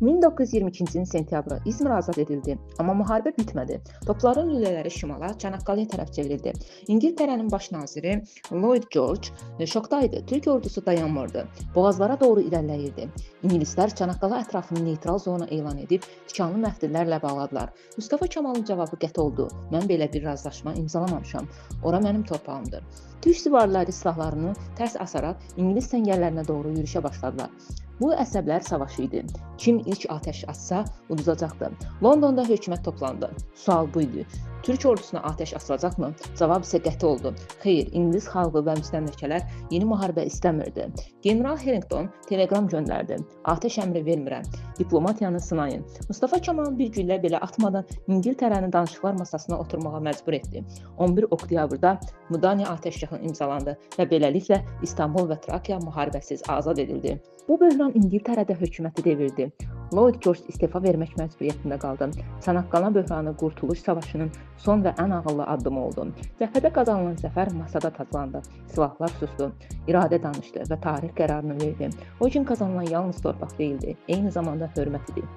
1922-ci ilin sentyabrı İzmir azad edildi, amma müharibə bitmədi. Topların lülələri şimala, Çanaqqalıya tərəf çevrildi. İngiltərənin baş naziri Lloyd George şokda idi. Türk ordusu dayanmırdı. Boğazlara doğru irəliləyirdi. İngilislər Çanaqqala ətrafını neytral zona elan edib tikanlı məftillərlə bağladılar. Mustafa Kemalın cavabı qəti oldu. Mən belə bir razılaşma imzalamamışam. Ora mənim torpağımdır. Türk süvariləri silahlarını tərs asaraq İngilis səngərlərinə doğru yürüşə başladılar. Bu əsəblər savaşı idi. Kim ilk atəş atsa uduzacaqdı. Londonda hökumət toplandı. Sual bu idi. Türk ordusuna atəş açılacaqmı? Cavab isə qəti oldu. Xeyr, İngilis xalqı və müstəmləkələr yeni müharibə istəmirdi. General Harrington teleqram göndərdi. Atəş əmri vermirəm. Diplomatiyanı sınayın. Mustafa Kemal bir güllə belə atmadan İngiltərəni danışıqlar masasına oturmağa məcbur etdi. 11 oktyabrda Mudanya atəşkəsi imzalandı və beləliklə İstanbul və Trakiya müharibəsiz azad edildi. Bu böhran İngiltərədə hökuməti devirdi. Lloyd George istefa vermək məcburiyyətində qaldı. Çanaqqala böhranı Qurtuluş Savaşının son və ən ağıllı addımı oldu. Cəbhədə qazanılan zəfər masada tadlandı. Silahlar susdu, iradə danışdı və tarix qərarını verdi. O gün qazanılan yalnız torpaq deyildi, eyni zamanda hörmət idi.